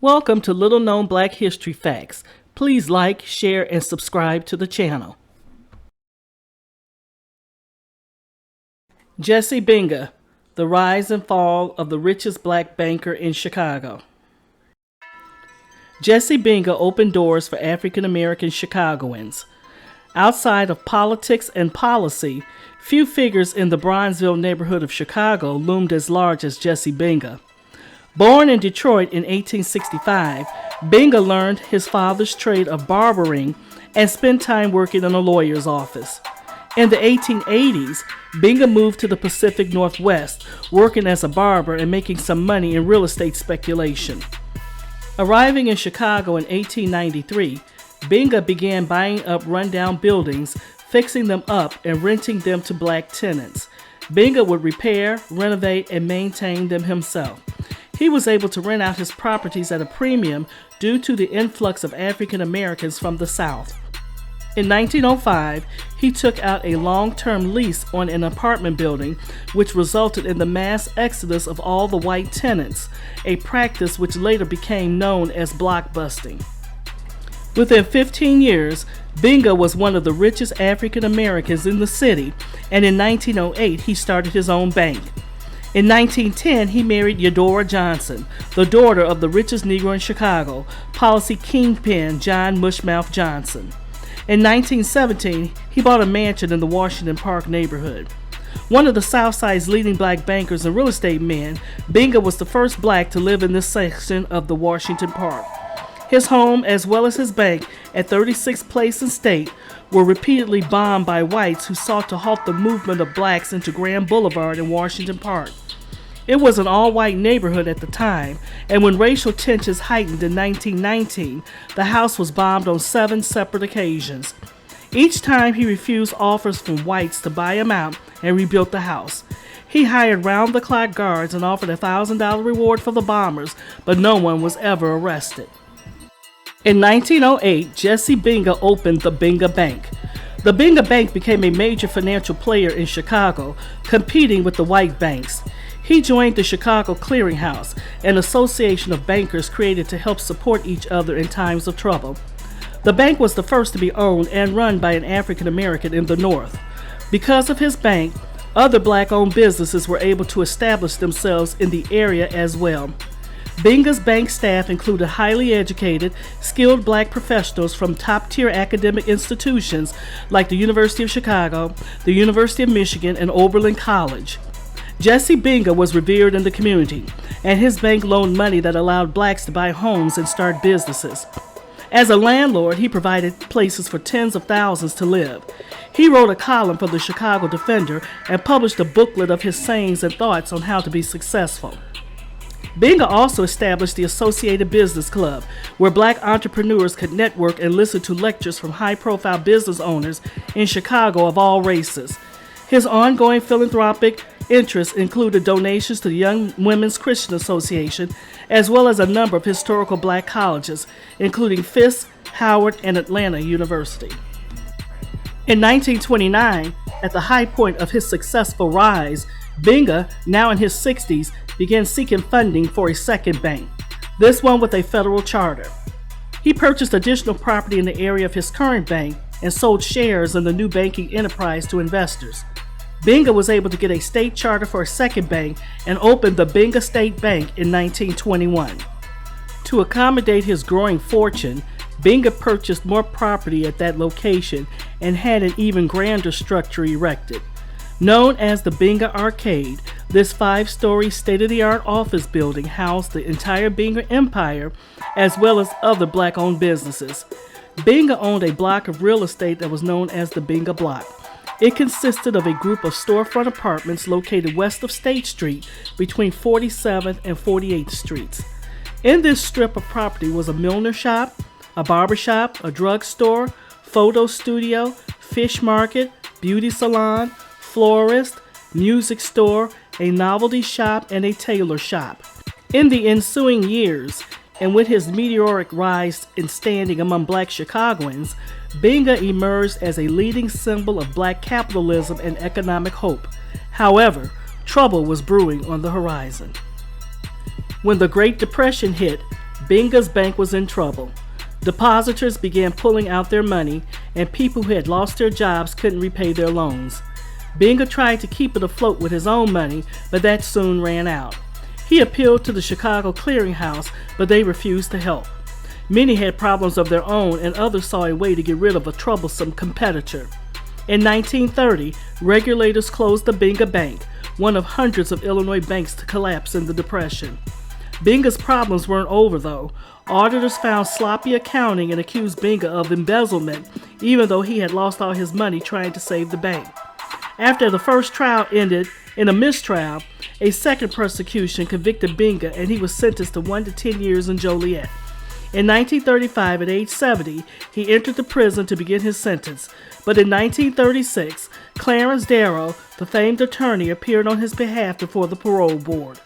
Welcome to Little Known Black History Facts. Please like, share, and subscribe to the channel. Jesse Binga, the rise and fall of the richest black banker in Chicago. Jesse Binga opened doors for African-American Chicagoans. Outside of politics and policy, few figures in the Bronzeville neighborhood of Chicago loomed as large as Jesse Binga. Born in Detroit in 1865, Binga learned his father's trade of barbering and spent time working in a lawyer's office. In the 1880s, Binga moved to the Pacific Northwest, working as a barber and making some money in real estate speculation. Arriving in Chicago in 1893, Binga began buying up rundown buildings, fixing them up, and renting them to black tenants. Binga would repair, renovate, and maintain them himself. He was able to rent out his properties at a premium due to the influx of African Americans from the South. In 1905, he took out a long-term lease on an apartment building, which resulted in the mass exodus of all the white tenants, a practice which later became known as blockbusting. Within 15 years, Binga was one of the richest African Americans in the city, and in 1908 he started his own bank. In 1910, he married Eudora Johnson, the daughter of the richest Negro in Chicago, policy kingpin John Mushmouth Johnson. In 1917, he bought a mansion in the Washington Park neighborhood. One of the Southside's leading black bankers and real estate men, Binga was the first black to live in this section of the Washington Park. His home, as well as his bank at 36th Place and State, were repeatedly bombed by whites who sought to halt the movement of blacks into Grand Boulevard in Washington Park. It was an all-white neighborhood at the time, and when racial tensions heightened in 1919, the house was bombed on 7 separate occasions. Each time he refused offers from whites to buy him out and rebuilt the house. He hired round-the-clock guards and offered a $1,000 reward for the bombers, but no one was ever arrested. In 1908, Jesse Binga opened the Binga Bank. The Binga Bank became a major financial player in Chicago, competing with the white banks. He joined the Chicago Clearinghouse, an association of bankers created to help support each other in times of trouble. The bank was the first to be owned and run by an African American in the North. Because of his bank, other black-owned businesses were able to establish themselves in the area as well. Binga's bank staff included highly educated, skilled black professionals from top-tier academic institutions like the University of Chicago, the University of Michigan, and Oberlin College. Jesse Binga was revered in the community, and his bank loaned money that allowed blacks to buy homes and start businesses. As a landlord, he provided places for tens of thousands to live. He wrote a column for the Chicago Defender and published a booklet of his sayings and thoughts on how to be successful. Binga also established the Associated Business Club, where black entrepreneurs could network and listen to lectures from high-profile business owners in Chicago of all races. His ongoing philanthropic interests included donations to the Young Women's Christian Association, as well as a number of historical black colleges, including Fisk, Howard, and Atlanta University. In 1929, at the high point of his successful rise, Binga, now in his 60s, began seeking funding for a second bank, this one with a federal charter. He purchased additional property in the area of his current bank and sold shares in the new banking enterprise to investors. Binga was able to get a state charter for a second bank and opened the Binga State Bank in 1921. To accommodate his growing fortune, Binga purchased more property at that location and had an even grander structure erected. Known as the Binga Arcade, this 5-story state-of-the-art office building housed the entire Binga empire as well as other black-owned businesses. Binga owned a block of real estate that was known as the Binga Block. It consisted of a group of storefront apartments located west of State Street between 47th and 48th Streets. In this strip of property was a milliner shop, a barber shop, a drugstore, photo studio, fish market, beauty salon, florist, music store, a novelty shop, and a tailor shop. In the ensuing years, and with his meteoric rise in standing among black Chicagoans, Binga emerged as a leading symbol of black capitalism and economic hope. However, trouble was brewing on the horizon. When the Great Depression hit, Binga's bank was in trouble. Depositors began pulling out their money, and people who had lost their jobs couldn't repay their loans. Binga tried to keep it afloat with his own money, but that soon ran out. He appealed to the Chicago Clearinghouse, but they refused to help. Many had problems of their own, and others saw a way to get rid of a troublesome competitor. In 1930, regulators closed the Binga Bank, one of hundreds of Illinois banks to collapse in the Depression. Binga's problems weren't over, though. Auditors found sloppy accounting and accused Binga of embezzlement, even though he had lost all his money trying to save the bank. After the first trial ended in a mistrial, a second prosecution convicted Binga, and he was sentenced to 1 to 10 years in Joliet. In 1935, at age 70, he entered the prison to begin his sentence, but in 1936, Clarence Darrow, the famed attorney, appeared on his behalf before the parole board.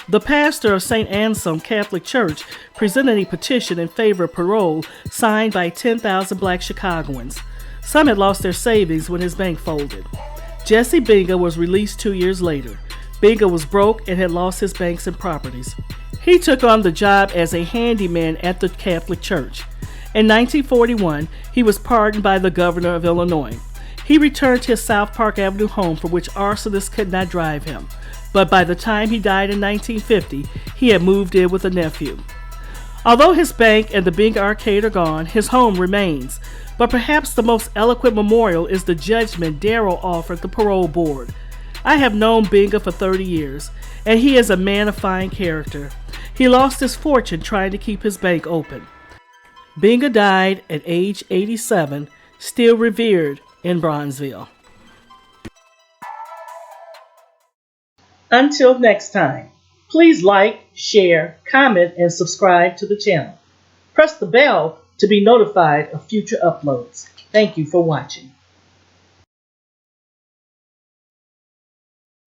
The pastor of St. Anselm Catholic Church presented a petition in favor of parole signed by 10,000 black Chicagoans. Some had lost their savings when his bank folded. Jesse Binga was released 2 years later. Binga was broke and had lost his banks and properties. He took on the job as a handyman at the Catholic Church. In 1941, he was pardoned by the governor of Illinois. He returned to his South Park Avenue home, for which arsonists could not drive him. But by the time he died in 1950, he had moved in with a nephew. Although his bank and the Binga Arcade are gone, his home remains. But perhaps the most eloquent memorial is the judgment Darrow offered the parole board. I have known Binga for 30 years, and he is a man of fine character. He lost his fortune trying to keep his bank open. Binga died at age 87, still revered in Bronzeville. Until next time, please like, share, comment, and subscribe to the channel. Press the bell to be notified of future uploads. Thank you for watching.